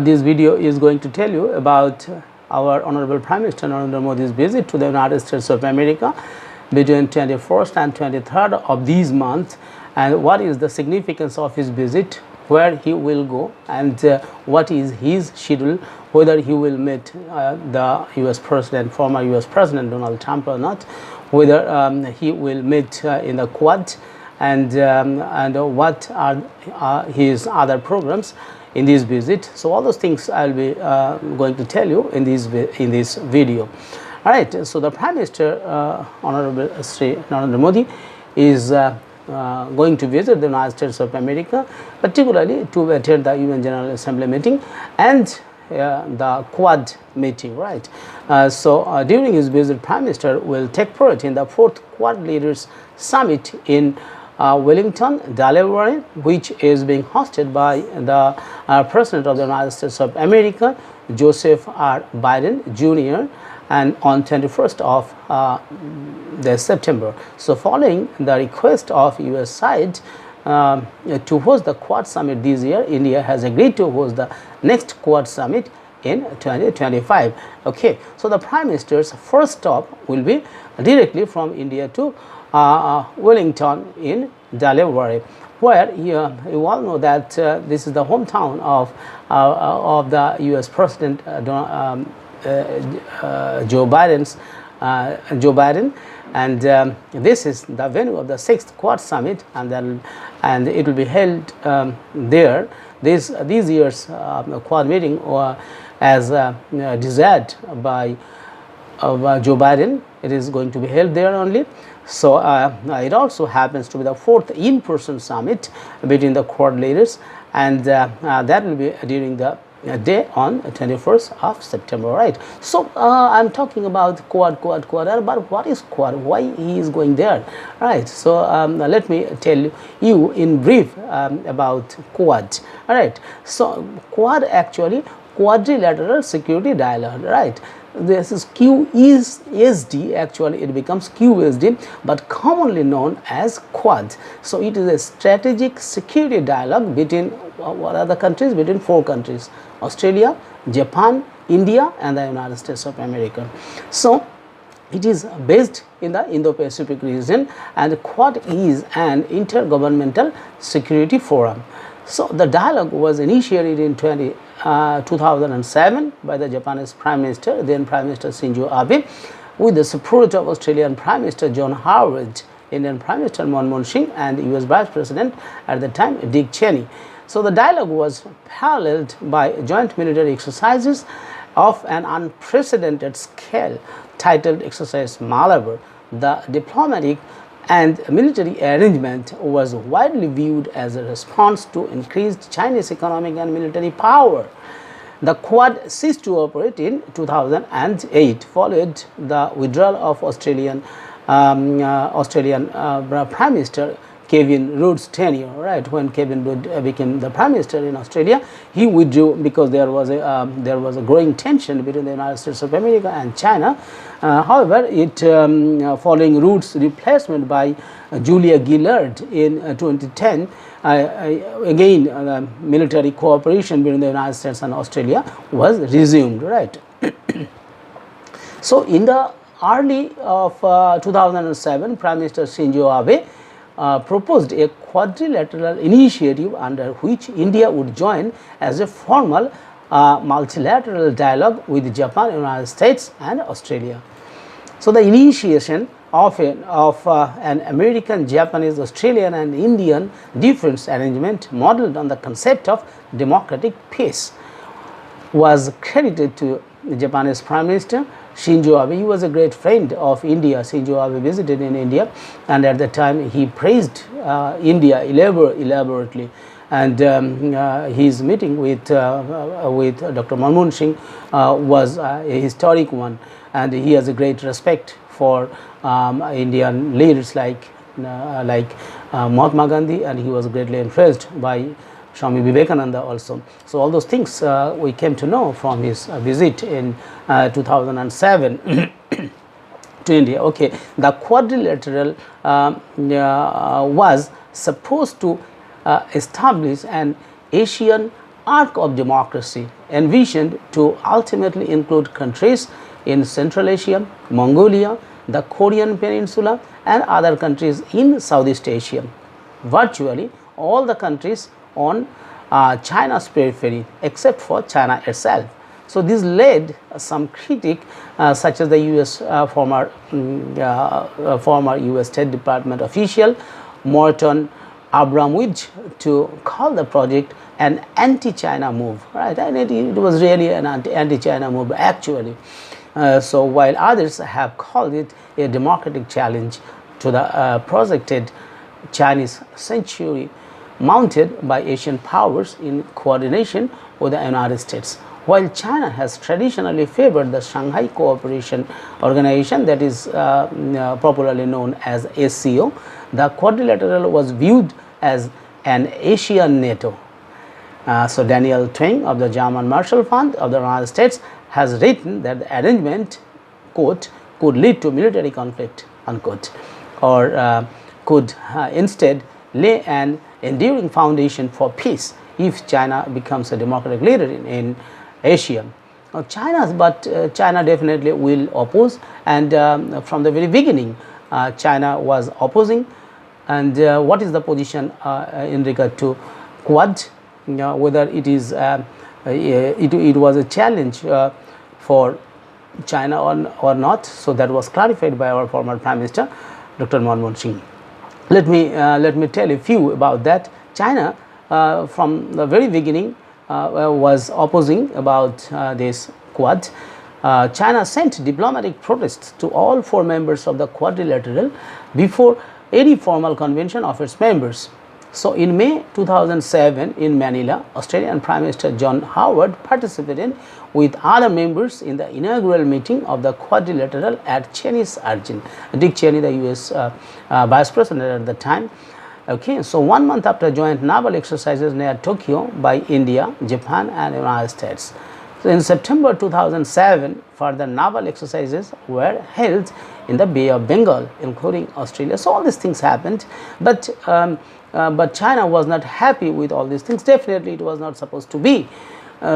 this video is going to tell you about our Honorable Prime Minister Narendra Modi's visit to the United States of America between 21st and 23rd of this month, and what is the significance of his visit, where he will go, and what is his schedule, whether he will meet the US President, former US President Donald Trump or not, whether he will meet in the Quad, and what are his other programs in this visit. So all those things I'll be going to tell you in this video. All right, so the Prime Minister, Honorable Sri Narendra Modi, is going to visit the United States of America, particularly to attend the UN General Assembly meeting and the Quad meeting, right? During his visit, Prime Minister will take part in the 4th Quad Leaders Summit in Wellington, Delaware, which is being hosted by the President of the United States of America, Joseph R. Biden Jr., and on 21st of September. So following the request of US side to host the Quad Summit this year, India has agreed to host the next Quad Summit in 2025. Okay, so the Prime Minister's first stop will be directly from India to Wellington in Delaware, where you all know that this is the hometown of the US President Joe Biden, and this is the venue of the 6th Quad Summit, and it will be held there. This year's Quad meeting, as desired by Joe Biden, it is going to be held there only. So it also happens to be the 4th in-person summit between the Quad leaders, and that will be during the day on 21st of September, right? So I'm talking about Quad, but what is Quad? Why he is going there, right? So let me tell you in brief about Quad. All right, so Quad actually Quadrilateral Security Dialogue, right? This is QSD, actually it becomes QSD, but commonly known as Quad. So it is a strategic security dialogue between what are the countries? Between 4 countries: Australia, Japan, India, and the United States of America. So it is based in the Indo-Pacific region, and Quad is an intergovernmental security forum. So the dialogue was initiated in 2007 by the Japanese Prime Minister, then Prime Minister Shinzo Abe, with the support of Australian Prime Minister John Howard, Indian Prime Minister Manmohan Singh, and US Vice President at the time Dick Cheney. So the dialogue was paralleled by joint military exercises of an unprecedented scale titled Exercise Malabar. The diplomatic and military arrangement was widely viewed as a response to increased Chinese economic and military power. The Quad ceased to operate in 2008, followed the withdrawal of Australian Prime Minister Kevin Rudd's tenure, right? When Kevin Rudd became the Prime Minister in Australia, he withdrew because there was a growing tension between the United States of America and China. However, following Rudd's replacement by Julia Gillard in 2010, again military cooperation between the United States and Australia was resumed, right? So in the early of 2007, Prime Minister Shinzo Abe proposed a quadrilateral initiative under which India would join as a formal multilateral dialogue with Japan, United States, and Australia. So the initiation of an American, Japanese, Australian, and Indian defense arrangement modeled on the concept of democratic peace was credited to the Japanese Prime Minister Shinzo Abe. He was a great friend of India. Shinzo Abe visited in India, and at that time he praised India elaborately. And his meeting with Dr. Manmohan Singh was a historic one, and he has a great respect for Indian leaders like Mahatma Gandhi, and he was greatly impressed by Swami Vivekananda also. So all those things we came to know from his visit in 2007 to India. Okay, the quadrilateral was supposed to establish an Asian arc of democracy envisioned to ultimately include countries in Central Asia, Mongolia, the Korean Peninsula, and other countries in Southeast Asia. Virtually all the countries on China's periphery except for China itself. So this led some critic such as the former US State Department official Morton Abramowitz to call the project an anti-China move, right? And it was really an anti-China move actually. So while others have called it a democratic challenge to the projected Chinese century mounted by Asian powers in coordination with the United States. While China has traditionally favored the Shanghai Cooperation Organization, that is popularly known as SCO, the Quadrilateral was viewed as an Asian NATO. So Daniel Twing of the German Marshall Fund of the United States has written that the arrangement, quote, could lead to military conflict, unquote, or could instead lay an enduring foundation for peace if China becomes a democratic leader in Asia. Now, China definitely will oppose, and from the very beginning, China was opposing. And what is the position in regard to Quad? Whether it is it was a challenge for China or not? So that was clarified by our former Prime Minister, Dr. Manmohan Singh. Let me tell you a few about that. China, from the very beginning, was opposing about this Quad. China sent diplomatic protests to all 4 members of the Quadrilateral before any formal convention of its members. So in May 2007 in Manila, Australian Prime Minister John Howard participated with other members in the inaugural meeting of the Quadrilateral at Cheney's urging. Dick Cheney, the US Vice President at the time. Okay, so 1 month after joint naval exercises near Tokyo by India, Japan and United States. So in September 2007, further naval exercises were held in the Bay of Bengal, including Australia. So all these things happened, but China was not happy with all these things. Definitely, it was not supposed to be.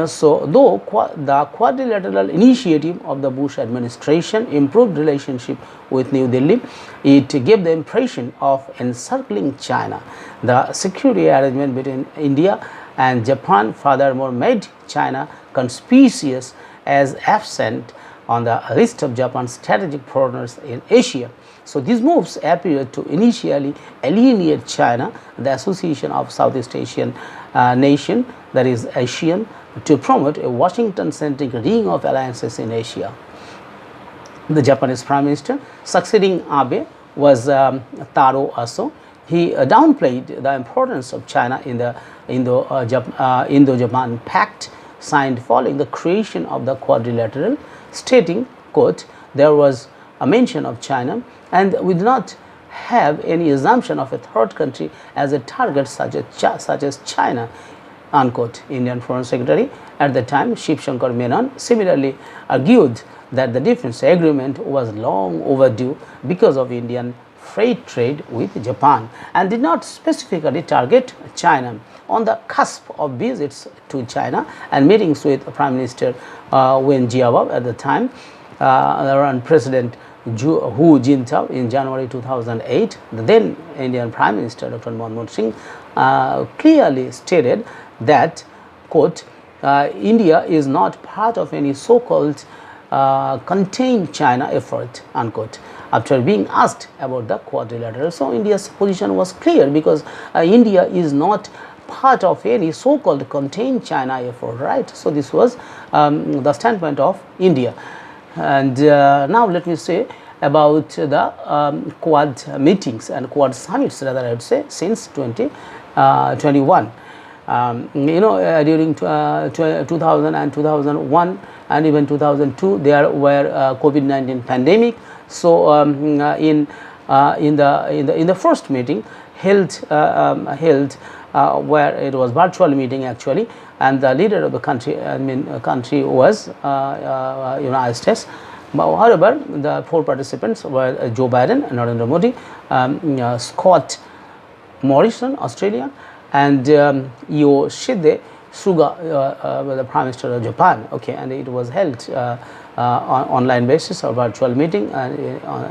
So, though the Quadrilateral initiative of the Bush administration improved relationship with New Delhi, it gave the impression of encircling China. The security arrangement between India and Japan furthermore made China conspicuous as absent on the list of Japan's strategic partners in Asia. So these moves appeared to initially alienate China, the association of Southeast Asian nation, that is ASEAN, to promote a Washington-centric ring of alliances in Asia. The Japanese Prime Minister succeeding Abe was Taro Aso. He downplayed the importance of China in the Indo-Japan Pact signed following the creation of the Quadrilateral, stating, quote, there was a mention of China and we do not have any assumption of a third country as a target such as China, unquote. Indian Foreign Secretary at the time, Shiv Shankar Menon, similarly argued that the defense agreement was long overdue because of Indian freight trade with Japan and did not specifically target China. On the cusp of visits to China and meetings with Prime Minister Wen Jiabao at the time, and President Hu Jintao in January 2008, the then Indian Prime Minister Dr. Manmohan Singh clearly stated that, quote, India is not part of any so-called contain China effort, unquote, after being asked about the Quadrilateral. So India's position was clear because India is not part of any so-called contain China effort, right? So this was the standpoint of India. And now let me say about the Quad meetings and Quad summits, rather I would say, since 2021. During 2000 and 2001 and even 2002, there were COVID-19 pandemic. So in the first meeting held where it was virtual meeting actually, and the leader of the country was United States. However, the 4 participants were Joe Biden, Narendra Modi, Scott Morrison, Australia, and Yoshide Suga, the Prime Minister of Japan. Okay, and it was held on online basis or virtual meeting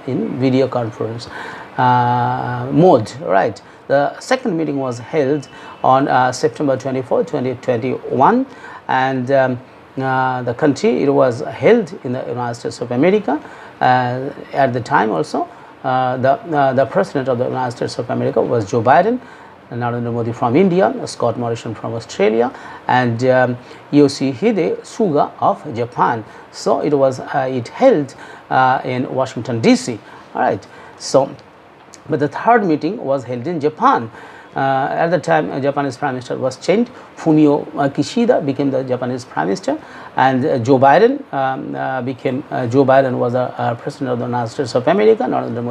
in video conference mode, right. The second meeting was held on September 24, 2021, and the country, it was held in the United States of America. At the time also, the President of the United States of America was Joe Biden, Narendra Modi from India, Scott Morrison from Australia, and Yoshihide Suga of Japan. So it was it held in Washington DC. All right. So, but the third meeting was held in Japan. At the time, Japanese Prime Minister was changed. Fumio Kishida became the Japanese Prime Minister, and Joe Biden Joe Biden was a President of the United States of America. Narendra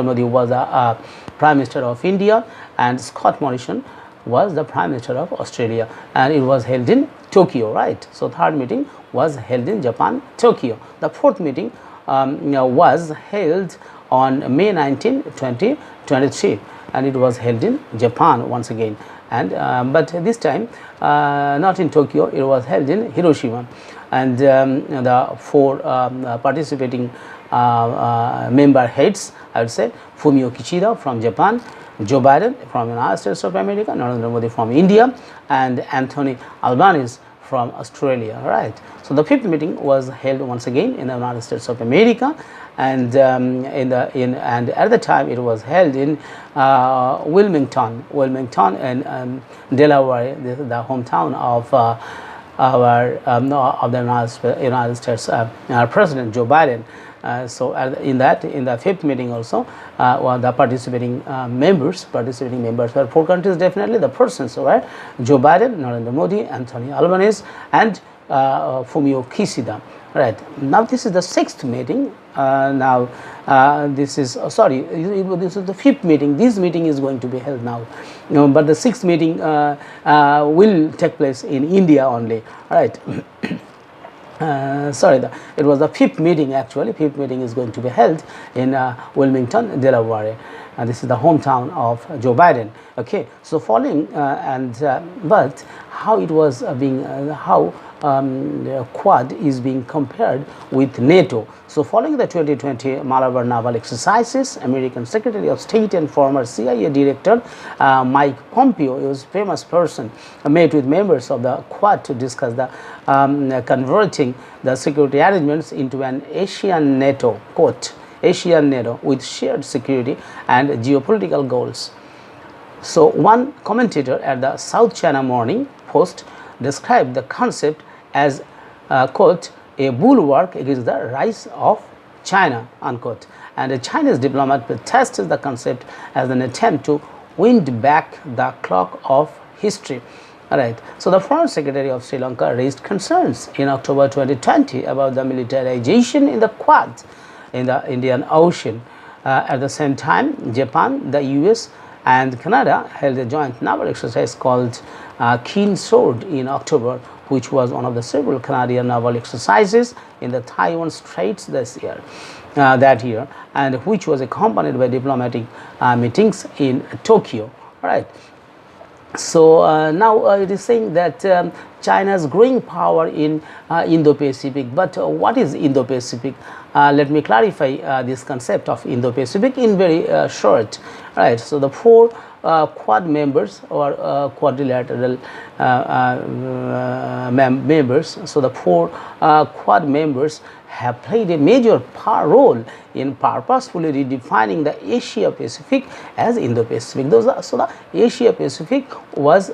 Modi was a Prime Minister of India, and Scott Morrison was the Prime Minister of Australia, and it was held in Tokyo, right. So third meeting was held in Japan, Tokyo. The fourth meeting was held on May 19, 2023, and it was held in Japan once again. And but this time not in Tokyo, it was held in Hiroshima, and the four participating member heads, I would say, Fumio Kishida from Japan, Joe Biden from the United States of America, Narendra Modi from India, and Anthony Albanese from Australia, right. So the fifth meeting was held once again in the United States of America, and and at the time it was held in Wilmington, in Delaware, the hometown of the United States President Joe Biden. So in the fifth meeting also, the participating members were four countries. Definitely the persons were Joe Biden, Narendra Modi, Anthony Albanese, and Fumio Kishida. Right. Now this is the sixth meeting. This is this is the fifth meeting. This meeting is going to be held now, but the sixth meeting will take place in India only. Right. It was the fifth meeting actually. Fifth meeting is going to be held in Wilmington, Delaware. This is the hometown of Joe Biden. Okay, so following but how it was being Quad is being compared with NATO. So following the 2020 Malabar naval exercises, American Secretary of State and former CIA Director Mike Pompeo, he was a famous person, met with members of the Quad to discuss the converting the security arrangements into an Asian NATO, quote, Asian NATO with shared security and geopolitical goals. So one commentator at the South China Morning Post described the concept as quote, a bulwark against the rise of China, unquote. And a Chinese diplomat tested the concept as an attempt to wind back the clock of history. All right. So the Foreign Secretary of Sri Lanka raised concerns in October 2020 about the militarization in the Quad in the Indian Ocean. At the same time, Japan, the US, and Canada held a joint naval exercise called Keen Sword in October, which was one of the several Canadian naval exercises in the Taiwan Straits that year, and which was accompanied by diplomatic meetings in Tokyo. All right. So now it is saying that China's growing power in Indo-Pacific. But what is Indo-Pacific? Let me clarify this concept of Indo-Pacific in very short. Right. So the four Quad members or Quadrilateral members. So the four Quad members have played a major role in purposefully redefining the Asia-Pacific as Indo-Pacific. So the Asia-Pacific was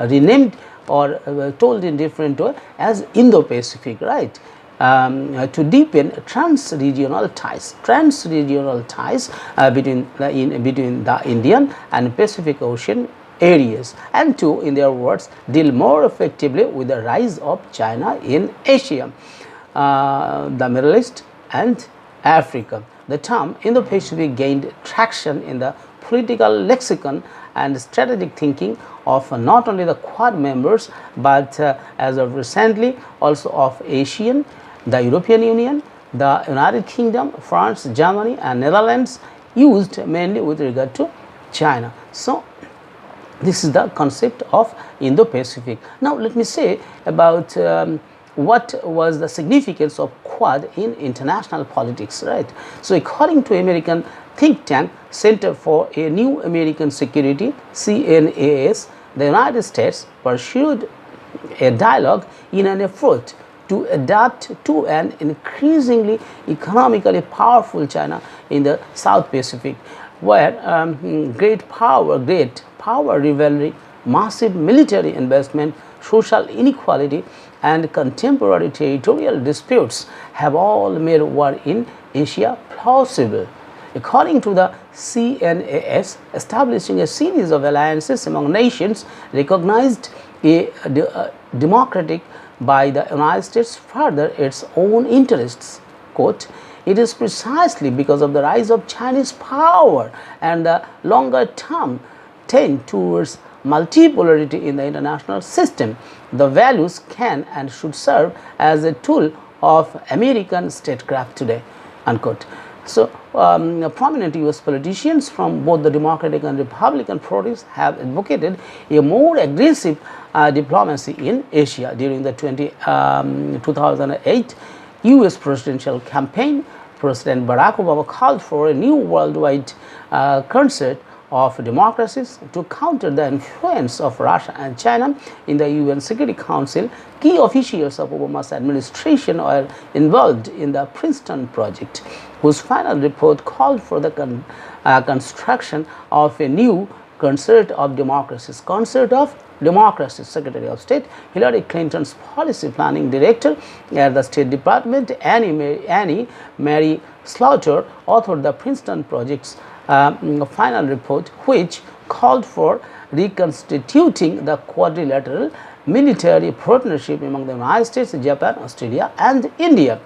renamed or told in different way as Indo-Pacific, right? To deepen trans-regional ties between the Indian and Pacific Ocean areas, and to, in their words, deal more effectively with the rise of China in Asia, the Middle East, and Africa. The term Indo-Pacific gained traction in the political lexicon and strategic thinking of not only the Quad members, but as of recently also of ASEAN, the European Union, the United Kingdom, France, Germany, and Netherlands, used mainly with regard to China. So This is the concept of Indo-Pacific. Now let me say about what was the significance of Quad in international politics, right? So according to American think tank Center for a New American Security, CNAS, the United States pursued a dialogue in an effort to adapt to an increasingly economically powerful China in the South Pacific, where great power rivalry, massive military investment, social inequality, and contemporary territorial disputes have all made war in Asia plausible. According to the CNAS, establishing a series of alliances among nations recognized democratic by the United States further its own interests. Quote, it is precisely because of the rise of Chinese power and the longer term trend towards multipolarity in the international system. The values can and should serve as a tool of American statecraft today. Unquote. So, prominent U.S. politicians from both the Democratic and Republican parties have advocated a more aggressive diplomacy in Asia. During the 2008 U.S. presidential campaign, President Barack Obama called for a new worldwide concert of democracies to counter the influence of Russia and China in the UN Security Council. Key officials of Obama's administration were involved in the Princeton Project, whose final report called for the construction of a new concert of democracies. Secretary of State Hillary Clinton's policy planning director at the State Department, Annie Mary Slaughter, authored the Princeton Project's final report, which called for reconstituting the quadrilateral military partnership among the United States, Japan, Australia, and India.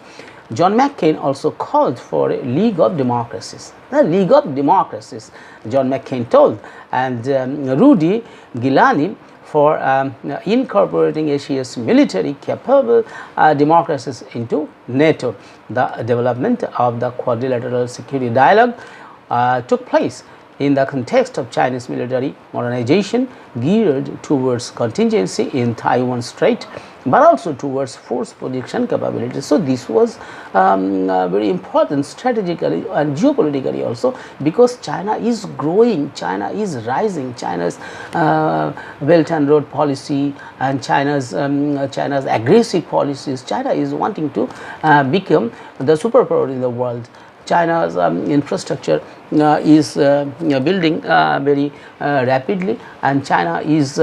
John McCain also called for a League of Democracies. The League of Democracies, John McCain told, and Rudy Giuliani for incorporating Asia's military capable democracies into NATO. The development of the quadrilateral security dialogue took place in the context of Chinese military modernization geared towards contingency in Taiwan Strait, but also towards force projection capabilities. So this was very important strategically and geopolitically also, because China is growing, China is rising. China's Belt and Road policy and China's aggressive policies. China is wanting to become the superpower in the world. China's infrastructure is building very rapidly, and China is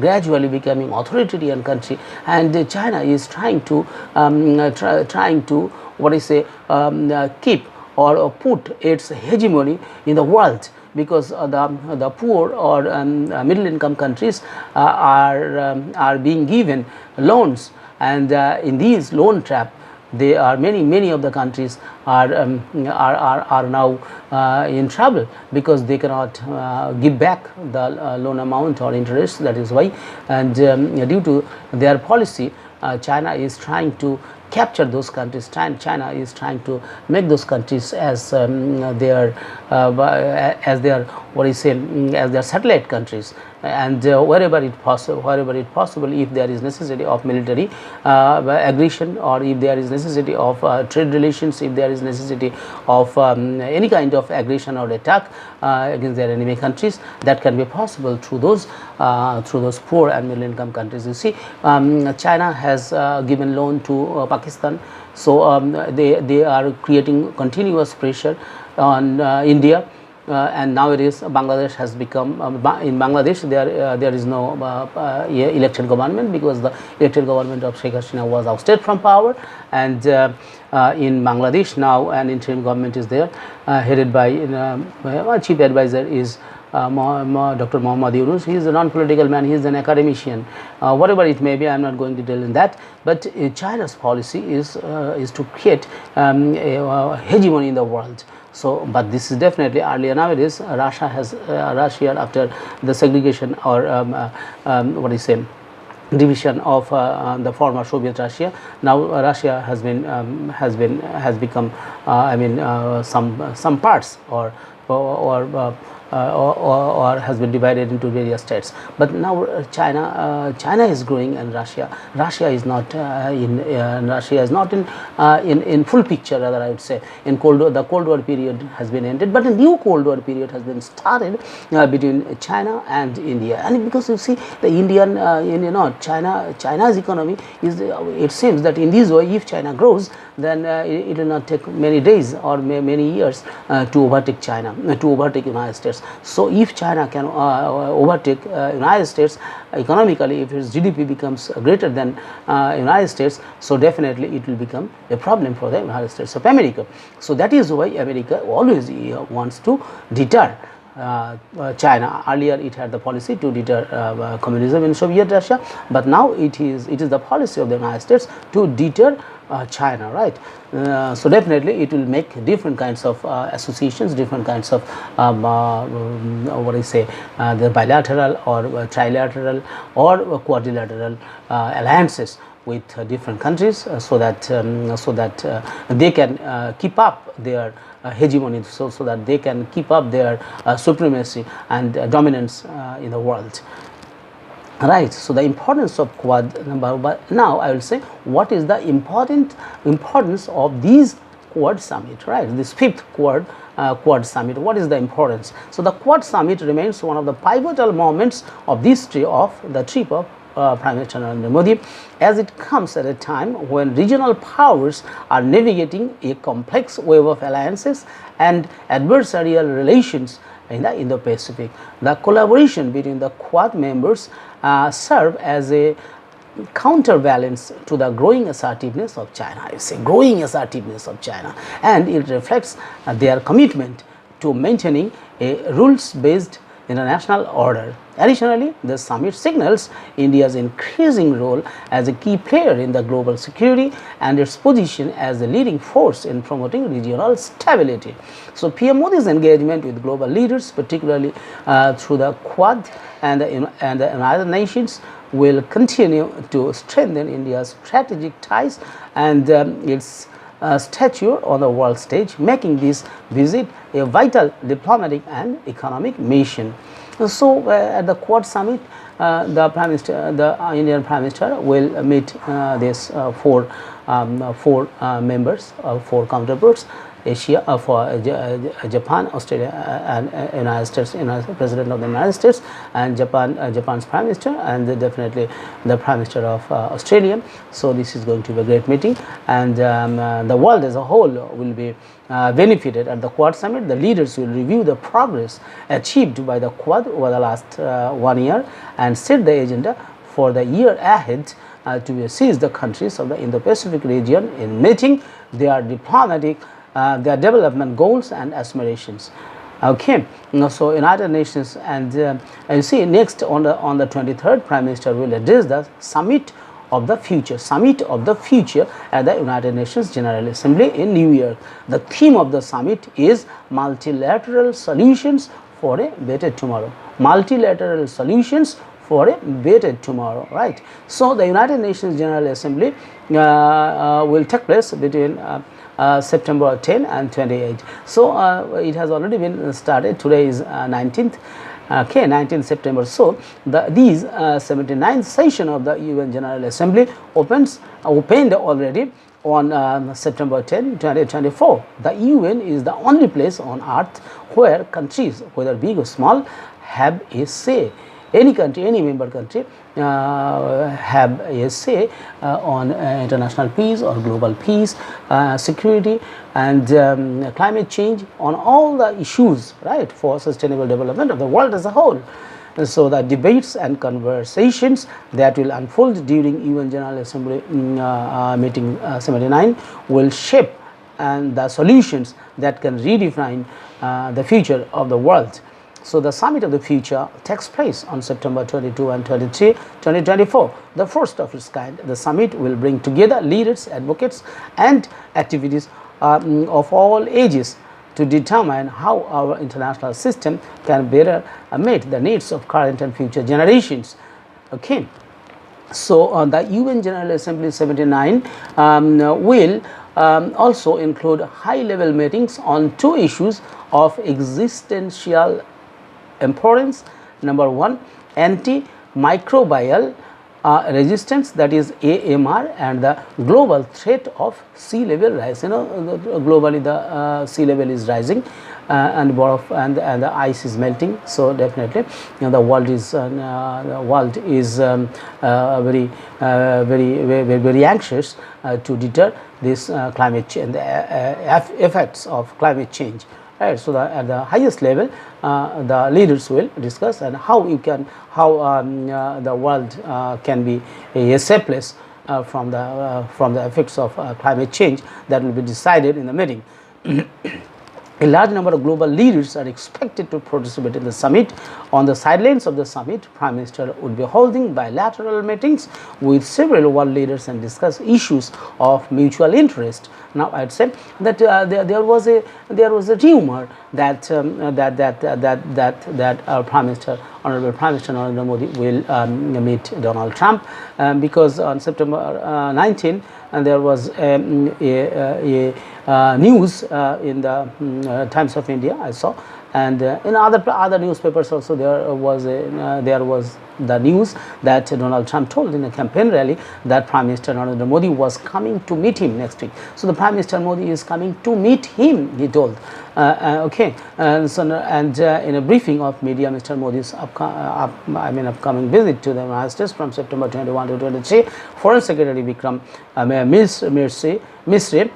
gradually becoming authoritarian country, and China is trying to keep or put its hegemony in the world, because the poor or middle income countries are being given loans. And in these loan trap, they are many of the countries are now in trouble, because they cannot give back the loan amount or interest. That is why, and due to their policy, China is trying to capture those countries. China is trying to make those countries as their satellite countries, and wherever it possible, if there is necessity of military aggression, or if there is necessity of trade relations, if there is necessity of any kind of aggression or attack against their enemy countries, that can be possible through those poor and middle income countries. You see, China has given loan to Pakistan, so they are creating continuous pressure on India. And nowadays Bangladesh has become in Bangladesh there is no elected government, because the elected government of Sheikh Hasina was ousted from power, and in Bangladesh now an interim government is there, headed by chief advisor is Dr. Muhammad Yunus. He is a non-political man, he is an academician, whatever it may be, I am not going to deal in that. But China's policy is to create a hegemony in the world. So, but this is definitely earlier. Nowadays Russia after the segregation or division of the former Soviet Russia, now Russia has become some parts or or has been divided into various states. But now China is growing, and Russia is not in full picture. Rather, I would say the Cold War period has been ended, but a new Cold War period has been started between China and India. And because you see the China's economy is, it seems that in this way, if China grows, then it will not take many days or many years to overtake United States. So if China can overtake United States economically, if its GDP becomes greater than United States, so definitely it will become a problem for the United States of America. So that is why America always wants to deter China. Earlier it had the policy to deter communism in Soviet Russia, but now it is the policy of the United States to deter China, right? So definitely it will make different kinds of associations, different kinds of what I say, the bilateral or trilateral or quadrilateral alliances with different countries, so that they can keep up their hegemony, so that they can keep up their supremacy and dominance in the world. Right. So the importance of Quad number. Now I will say what is the importance of these Quad summit. Right. This fifth Quad summit. What is the importance? So the Quad summit remains one of the pivotal moments of this trip of Prime Minister Narendra Modi, as it comes at a time when regional powers are navigating a complex web of alliances and adversarial relations in the Indo-Pacific. The collaboration between the Quad members serve as a counterbalance to the growing assertiveness of China. I say growing assertiveness of China, and it reflects their commitment to maintaining a rules-based international order. Additionally, the summit signals India's increasing role as a key player in the global security and its position as the leading force in promoting regional stability. So PM Modi's engagement with global leaders, particularly through the Quad and the United Nations, will continue to strengthen India's strategic ties and its stature on the world stage, making this visit a vital diplomatic and economic mission. So at the Quad summit, the Indian Prime Minister will meet these four members, four counterparts: Asia, for Japan, Australia, and United States, President of the United States, and Japan's Prime Minister, and definitely the Prime Minister of Australia. So this is going to be a great meeting, and the world as a whole will be benefited at the Quad summit. The leaders will review the progress achieved by the Quad over the last 1 year and set the agenda for the year ahead to assist the countries of the Indo-Pacific region in meeting their their development goals and aspirations. Okay, so United Nations, and you see next on the 23rd, Prime Minister will address the Summit of the Future at the United Nations General Assembly in New York. The theme of the summit is multilateral solutions for a better tomorrow. Multilateral solutions for a better tomorrow, right? So the United Nations General Assembly will take place between September 10 and 28. So it has already been started. Today is 19th. Okay, 19th September. So these 79th session of the UN General Assembly opened already on September 10, 2024. The UN is the only place on earth where countries, whether big or small, have a say. Any country, any member country have a say on international peace or global peace, security, and climate change, on all the issues, right, for sustainable development of the world as a whole. So the debates and conversations that will unfold during UN General Assembly meeting 79 will shape and the solutions that can redefine the future of the world. So the Summit of the Future takes place on September 22 and 23, 2024, the first of its kind. The summit will bring together leaders, advocates, and activities of all ages to determine how our international system can better meet the needs of current and future generations. Okay. So the UN General Assembly 79 will also include high-level meetings on two issues of existential importance. Number one, antimicrobial resistance, that is AMR, and the global threat of sea level rise. Globally the sea level is rising, and the ice is melting. So definitely, the world is very anxious to deter this climate change, the effects of climate change. Right. So at the highest level, the leaders will discuss and how the world can be a safe place from the effects of climate change. That will be decided in the meeting. A large number of global leaders are expected to participate in the summit. On the sidelines of the summit, Prime Minister would be holding bilateral meetings with several world leaders and discuss issues of mutual interest. Now, I'd say that there was a rumor that our Honorable Prime Minister Narendra Modi will meet Donald Trump, because on September 19, there was news in the Times of India, I saw, and in other newspapers also there was the news that Donald Trump told in a campaign rally that Prime Minister Narendra Modi was coming to meet him next week. So the Prime Minister Modi is coming to meet him, he told. Okay, in a briefing of media, Mr. Modi's upcoming visit to the United States from September 21 to 23, Foreign Secretary Vikram Misri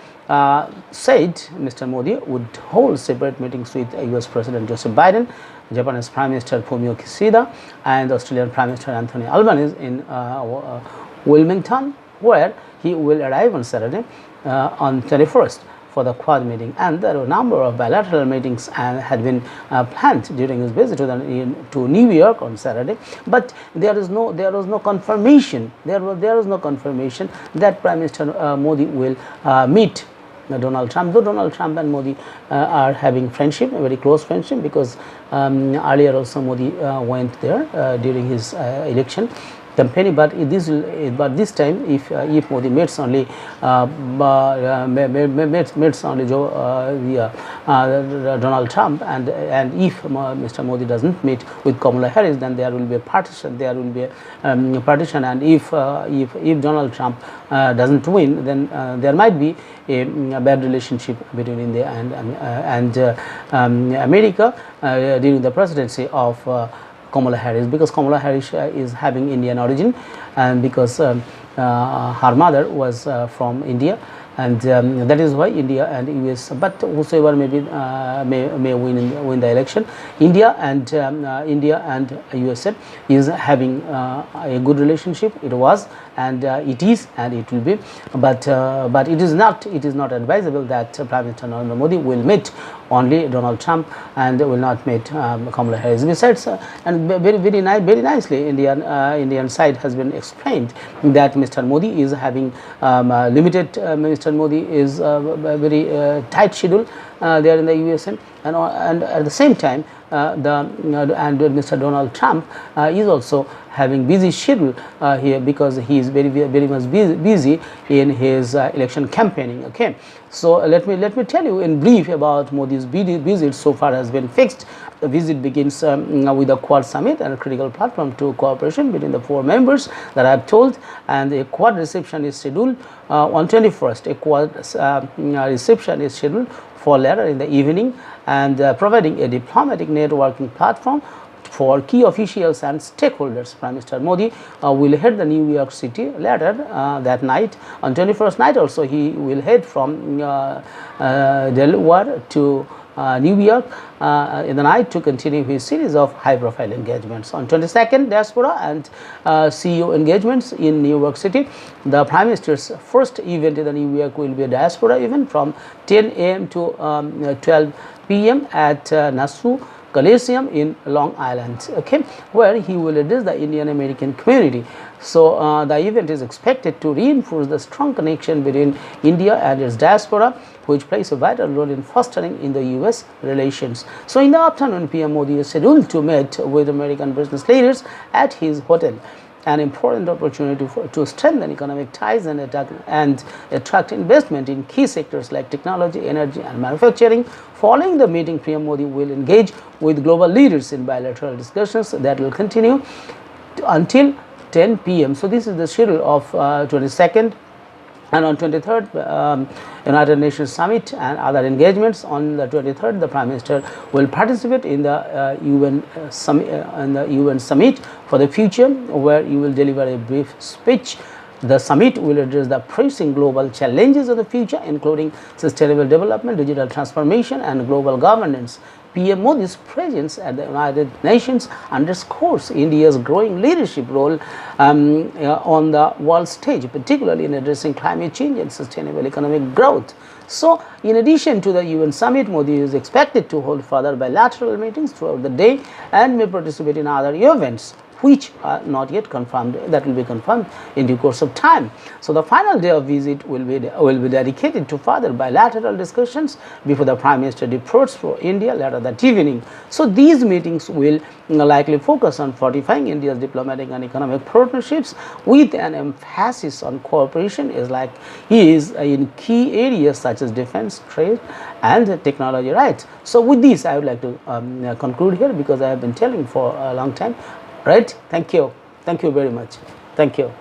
said Mr. Modi would hold separate meetings with US President Joseph Biden, Japanese Prime Minister Fumio Kishida, and Australian Prime Minister Anthony Albanese in Wilmington, where he will arrive on Saturday on 21st for the Quad meeting. And there were a number of bilateral meetings had been planned during his visit to New York on Saturday, but there was no confirmation. There was no confirmation that Prime Minister Modi will meet Donald Trump, though Donald Trump and Modi are having friendship, a very close friendship, because earlier also Modi went there during his election campaign. But this time, if Modi meets only Donald Trump, and if Mr. Modi doesn't meet with Kamala Harris, then there will be a partition. There will be a partition, and if Donald Trump doesn't win, then there might be a bad relationship between India and America during the presidency of Kamala Harris, because Kamala Harris is having Indian origin, and because her mother was from India, and that is why India and US, but whosoever may win the election, India and USA is having a good relationship. It was, and it is, and it will be, but it is not advisable that Prime Minister Narendra Modi will meet only Donald Trump and will not meet Kamala Harris. Besides, and very nicely, Indian side has been explained that Mr. Modi is having limited. Mr. Modi is a very tight schedule there in the USA, and at the same time, Mr. Donald Trump is also having busy schedule here, because he is very much busy in his election campaigning. Okay, so let me tell you in brief about Modi's visit. So far has been fixed. The visit begins with a Quad summit and a critical platform to cooperation between the four members that I have told, and a Quad reception is scheduled on 21st. A Quad reception is scheduled for later in the evening, and providing a diplomatic networking platform for key officials and stakeholders. Prime Minister Modi will head the New York City later that night. On 21st night also, he will head from Delaware to New York in the night to continue his series of high-profile engagements. On 22nd, diaspora and CEO engagements in New York City. The Prime Minister's first event in the New York will be a diaspora event from 10 a.m. to 12 p.m. at Nassau Coliseum in Long Island, okay, where he will address the Indian American community. So the event is expected to reinforce the strong connection between India and its diaspora, which plays a vital role in fostering in the US relations. So in the afternoon, PM Modi is scheduled to meet with American business leaders at his hotel. an important opportunity to strengthen economic ties and attract investment in key sectors like technology, energy, and manufacturing. Following the meeting, PM Modi will engage with global leaders in bilateral discussions that will continue until 10 p.m. So this is the schedule of 22nd. And on 23rd, United Nations Summit and other engagements. On the 23rd, the Prime Minister will participate in the UN Summit for the Future, where he will deliver a brief speech. The summit will address the pressing global challenges of the future, including sustainable development, digital transformation, and global governance. PM Modi's presence at the United Nations underscores India's growing leadership role on the world stage, particularly in addressing climate change and sustainable economic growth. So, in addition to the UN summit, Modi is expected to hold further bilateral meetings throughout the day and may participate in other events which are not yet confirmed. That will be confirmed in due course of time. So the final day of visit will be dedicated to further bilateral discussions before the Prime Minister departs for India later that evening. So these meetings will likely focus on fortifying India's diplomatic and economic partnerships with an emphasis on cooperation in key areas such as defense, trade, and technology rights. So with this, I would like to conclude here, because I have been telling for a long time. Right? Thank you. Thank you very much. Thank you.